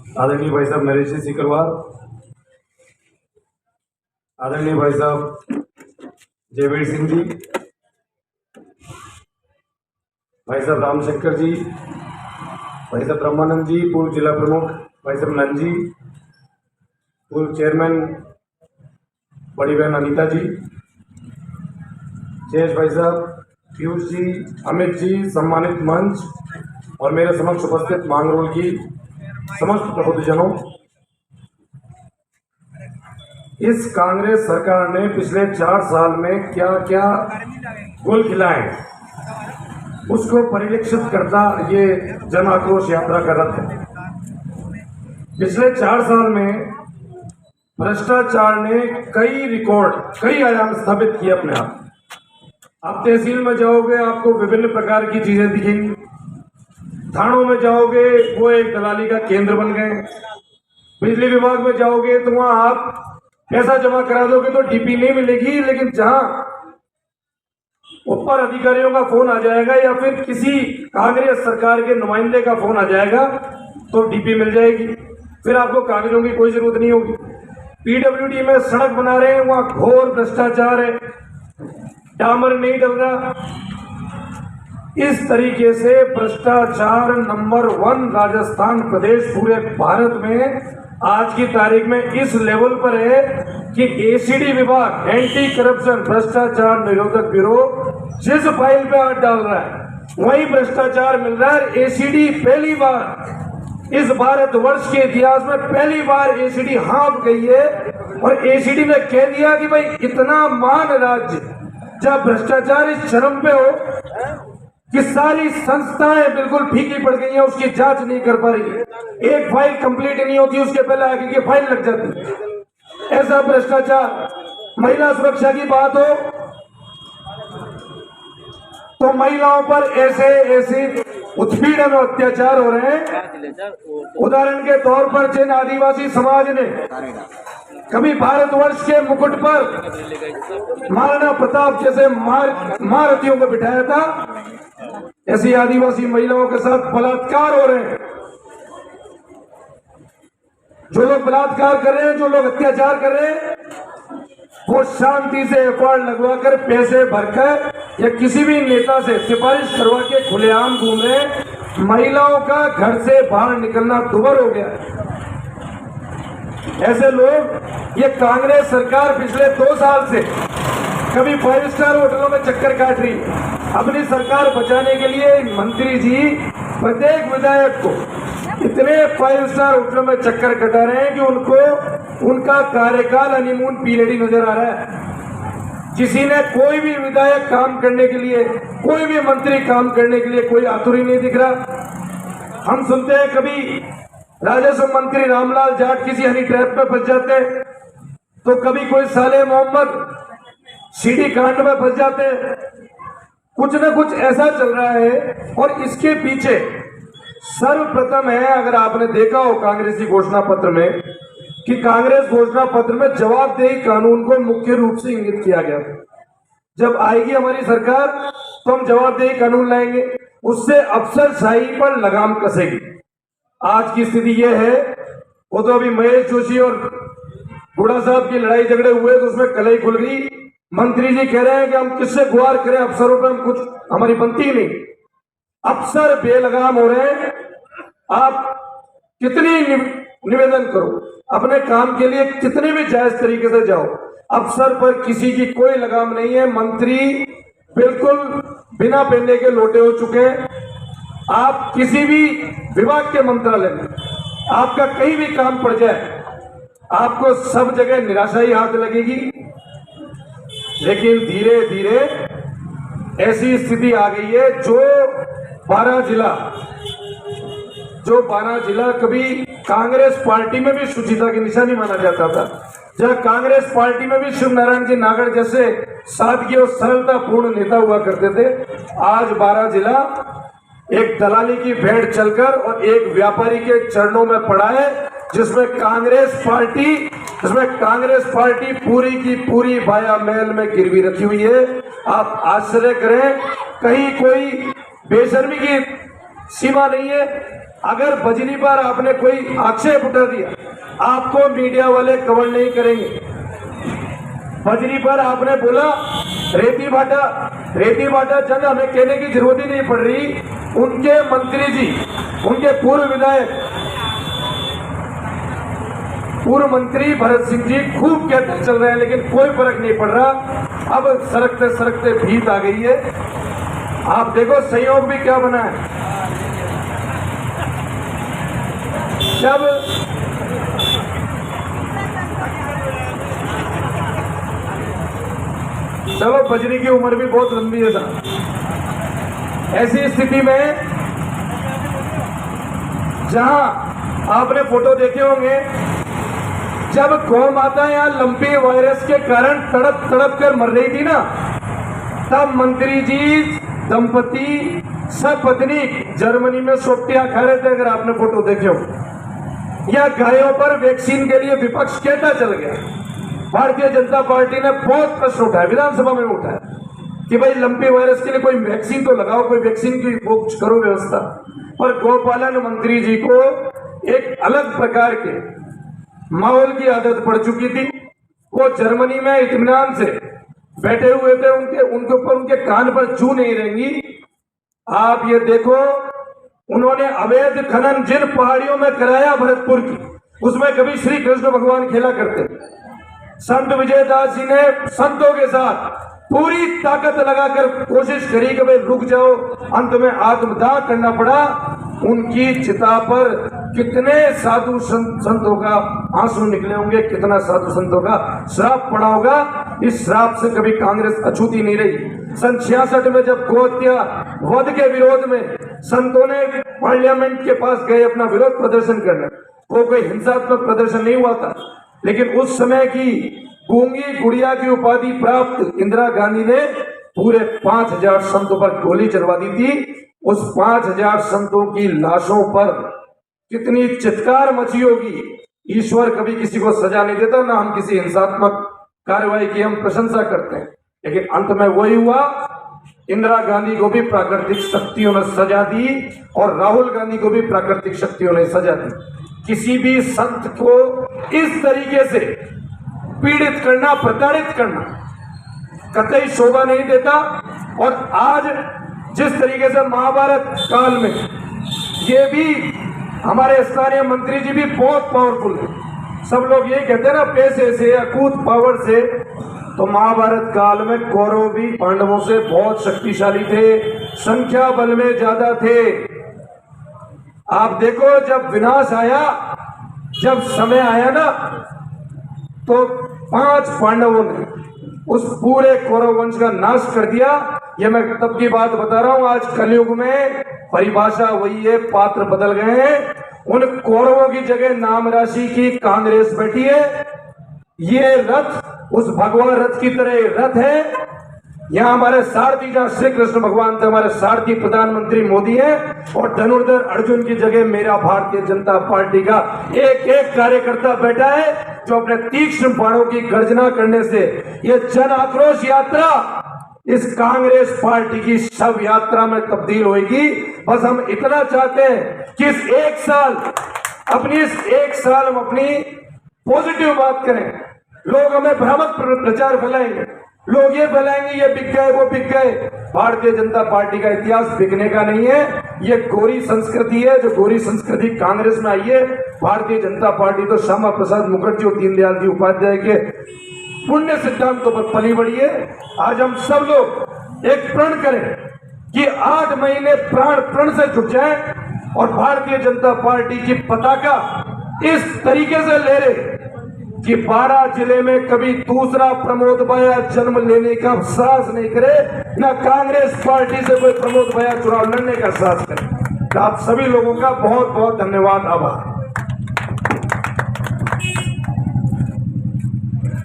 आदरणीय भाई साहब नरेश जी सिकरवार, आदरणीय भाई साहब जयवीर सिंह जी, भाई साहब रामशंकर जी, भाई साहब ब्रह्मानंद जी, पूर्व जिला प्रमुख भाई साहब नंद जी, पूर्व चेयरमैन बड़ी बहन अनीता जी, शेष भाई साहब, पीयूष जी, अमित जी, सम्मानित मंच और मेरे समक्ष उपस्थित मांगरोल की समस्त प्रबुद्धजनों, इस कांग्रेस सरकार ने पिछले 4 साल में क्या क्या गुल खिलाए उसको परिलक्षित करता ये जन आक्रोश यात्रा का रथ है। पिछले 4 साल में भ्रष्टाचार ने कई रिकॉर्ड, कई आयाम स्थापित किए अपने आप तहसील में जाओगे आपको विभिन्न प्रकार की चीजें दिखेंगी, थानों में जाओगे वो एक दलाली का केंद्र बन गए, बिजली विभाग में जाओगे तो वहां आप पैसा जमा करा दोगे तो डीपी नहीं मिलेगी, लेकिन जहां ऊपर अधिकारियों का फोन आ जाएगा या फिर किसी कांग्रेस सरकार के नुमाइंदे का फोन आ जाएगा तो डीपी मिल जाएगी, फिर आपको कागजों की कोई जरूरत नहीं होगी। पीडब्ल्यूडी में सड़क बना रहे हैं, वहां घोर भ्रष्टाचार है, डामर नहीं डल रहा। इस तरीके से भ्रष्टाचार नंबर 1 राजस्थान प्रदेश पूरे भारत में आज की तारीख में इस लेवल पर है कि एसीडी विभाग, एंटी करप्शन भ्रष्टाचार निरोधक ब्यूरो जिस फाइल पे हाथ डाल रहा है वही भ्रष्टाचार मिल रहा है। एसीडी पहली बार इस भारतवर्ष के इतिहास में पहली बार एसीडी हाँफ गई है और एसीडी ने कह दिया कि भाई इतना महान राज्य जब भ्रष्टाचार इस चरम पे हो कि सारी संस्थाएं बिल्कुल फीकी पड़ गई हैं, उसकी जांच नहीं कर पा रही है, एक फाइल कंप्लीट नहीं होती उसके पहले आगे की फाइल लग जाती है। ऐसा भ्रष्टाचार। महिला सुरक्षा की बात हो तो महिलाओं पर ऐसे उत्पीड़न और अत्याचार हो रहे हैं। उदाहरण के तौर पर जिन आदिवासी समाज ने कभी भारतवर्ष के मुकुट पर महाराणा प्रताप जैसे महारथियों को बिठाया था, ऐसी आदिवासी महिलाओं के साथ बलात्कार हो रहे हैं। जो लोग बलात्कार कर रहे हैं, जो लोग अत्याचार कर रहे हैं, वो शांति से एफआईआर लगवाकर पैसे भरकर या किसी भी नेता से सिफारिश करवा के खुलेआम घूम रहे। महिलाओं का घर से बाहर निकलना दुभर हो गया। ऐसे लोग, ये कांग्रेस सरकार पिछले 2 साल से कभी 5 स्टार होटलों में चक्कर काट रही है। अपनी सरकार बचाने के लिए मंत्री जी प्रत्येक विधायक को इतने 5 स्टार होटलों में चक्कर कटा रहे हैं कि उनको उनका कार्यकाल हनीमून पीरियड ही नजर आ रहा है। किसी ने कोई भी विधायक काम करने के लिए, कोई भी मंत्री काम करने के लिए कोई आतुर ही नहीं दिख रहा। हम सुनते हैं कभी राजस्व मंत्री रामलाल जाट किसी हनी ट्रैप में फंस जाते हैं, तो कभी कोई साले मोहम्मद सीडी कांड में फंस जाते हैं। कुछ न कुछ ऐसा चल रहा है और इसके पीछे सर्वप्रथम है, अगर आपने देखा हो कांग्रेस की घोषणा पत्र में, कि कांग्रेस घोषणा पत्र में जवाबदेही कानून को मुख्य रूप से इंगित किया गया। जब आएगी हमारी सरकार तो हम जवाबदेही कानून लाएंगे, उससे अफसरशाही पर लगाम कसेगी। आज की स्थिति यह है, वो तो अभी महेश जोशी और बूढ़ा साहब की लड़ाई झगड़े हुए तो उसमें कलई खुल गई। मंत्री जी कह रहे हैं कि हम किससे गुहार करें, अफसरों पर हम कुछ हमारी बनती ही नहीं। अफसर बेलगाम हो रहे हैं। आप कितनी निवेदन करो, अपने काम के लिए कितने भी जायज तरीके से जाओ, अफसर पर किसी की कोई लगाम नहीं है। मंत्री बिल्कुल बिना पहनने के लोटे हो चुके हैं। आप किसी भी विभाग के मंत्रालय में आपका कहीं भी काम पड़ जाए, आपको सब जगह निराशा ही हाथ लगेगी। लेकिन धीरे धीरे ऐसी स्थिति आ गई है, जो 12 जिला कभी कांग्रेस पार्टी में भी सुचिता की निशानी माना जाता था, जहां कांग्रेस पार्टी में भी शिव नारायण जी नागड़ जैसे सादगी और सरलता पूर्ण नेता हुआ करते थे, आज 12 जिला एक दलाली की भेंट चलकर और एक व्यापारी के चरणों में पड़ा है, जिसमें कांग्रेस पार्टी पूरी की पूरी बाया महल में गिरवी रखी हुई है। आप आश्चर्य करें, कहीं कोई बेशर्मी की सीमा नहीं है। अगर बजरी पर आपने कोई आक्षेप उठा दिया, आपको मीडिया वाले कवर नहीं करेंगे। बजरी पर आपने बोला रेती भाटा चंद, हमें कहने की जरूरत ही नहीं पड़ रही। उनके मंत्री जी, उनके पूर्व विधायक, पूर्व मंत्री भरत सिंह जी खूब कहते चल रहे हैं, लेकिन कोई फर्क नहीं पड़ रहा। अब सरकते सरकते भीत आ गई है। आप देखो संयोग भी क्या बना है। जब चलो बजरी की उम्र भी बहुत लंबी है साहब। ऐसी स्थिति में जहां आपने फोटो देखे होंगे, जब गौ माता यहाँ लंपी वायरस के कारण तड़प तड़प कर मर रही थी ना, तब मंत्री जी दंपति सपत्नी जर्मनी में सोटियां खा रहे थे, अगर आपने फोटो देखे हो। या गायों पर वैक्सीन के लिए विपक्ष कहता चल गया। भारतीय जनता पार्टी ने बहुत प्रश्न उठाया, विधानसभा में उठाया कि भाई लंपी वायरस के लिए कोई वैक्सीन तो लगाओ, कोई वैक्सीन की वो करो व्यवस्था। पर गौपालन मंत्री जी को एक अलग प्रकार के माहौल की आदत पड़ चुकी थी। वो जर्मनी में इत्मीनान से बैठे हुए थे, उनके ऊपर उनके कान पर जू नहीं रहेंगी। आप ये देखो, उन्होंने अवैध खनन जिन पहाड़ियों में कराया भरतपुर की, उसमें कभी श्री कृष्ण भगवान खेला करते। संत विजयदास जी ने संतों के साथ पूरी ताकत लगाकर कोशिश करी कि भाई रुक जाओ, अंत में आत्मदाह करना पड़ा। उनकी चिता पर कितने साधु संतों का आंसू निकले होंगे, कितना साधु संतों का श्राप पड़ा होगा। इस श्राप से कभी कांग्रेस अछूती नहीं रही। सन 66 में जब गोहत्या वध के विरोध में संतों ने पार्लियामेंट के पास गए अपना विरोध प्रदर्शन करने, वो कोई हिंसात्मक प्रदर्शन नहीं हुआ था, लेकिन उस समय की गूंगी गुड़िया की उपाधि प्राप्त इंदिरा गांधी ने पूरे 5000 संतों पर गोली चलवा दी थी। उस 5000 संतों की लाशों पर कितनी चित्कार मची होगी। ईश्वर कभी किसी को सजा नहीं देता, ना हम किसी हिंसात्मक कार्रवाई की हम प्रशंसा करते हैं, लेकिन अंत में वही हुआ। इंदिरा गांधी को भी प्राकृतिक शक्तियों ने सजा दी और राहुल गांधी को भी प्राकृतिक शक्तियों ने सजा दी। किसी भी संत को इस तरीके से पीड़ित करना, प्रताड़ित करना कतई शोभा नहीं देता। और आज जिस तरीके से महाभारत काल में, ये भी हमारे स्थानीय मंत्री जी भी बहुत पावरफुल है। सब लोग ये कहते हैं ना, पैसे से या कूद पावर से, तो महाभारत काल में कौरव भी पांडवों से बहुत शक्तिशाली थे, संख्या बल में ज्यादा थे। आप देखो, जब विनाश आया, जब समय आया ना, तो 5 पांडवों ने उस पूरे कौरव वंश का नाश कर दिया। ये मैं तब की बात बता रहा हूं। आज कलयुग में परिभाषा वही है, पात्र बदल गए हैं। उन कौरवों की जगह नाम राशि की कांग्रेस बैठी है। ये रथ उस भगवान रथ की तरह रथ है। यहाँ हमारे सारथी, जहाँ श्री कृष्ण भगवान थे, हमारे सारथी प्रधानमंत्री मोदी हैं, और धनुर्धर अर्जुन की जगह मेरा भारतीय जनता पार्टी का एक एक कार्यकर्ता बैठा है, जो अपने तीक्ष्ण बाणों की गर्जना करने से ये जन आक्रोश यात्रा इस कांग्रेस पार्टी की शव यात्रा में तब्दील होगी। बस हम इतना चाहते हैं कि इस एक साल हम अपनी पॉजिटिव बात करें। लोग हमें भ्रामक प्रचार फैलाएंगे, लोग ये फैलाएंगे ये बिक गए, वो बिक गए। भारतीय जनता पार्टी का इतिहास बिकने का नहीं है। ये गोरी संस्कृति है, जो गोरी संस्कृति कांग्रेस में आई है। भारतीय जनता पार्टी तो श्यामा प्रसाद मुखर्जी और दीनदयाल जी उपाध्याय के पुण्य सिद्धांतों पर पली बढ़ी है। आज हम सब लोग एक प्रण करें कि 8 महीने प्राण प्रण से जुट जाएं और भारतीय जनता पार्टी की पताका इस तरीके से लहरे कि 12 जिले में कभी दूसरा प्रमोद भाया जन्म लेने का साहस नहीं करे, ना कांग्रेस पार्टी से कोई प्रमोद भाया चुनाव लड़ने का साहस करे। आप सभी लोगों का बहुत बहुत धन्यवाद, आभार।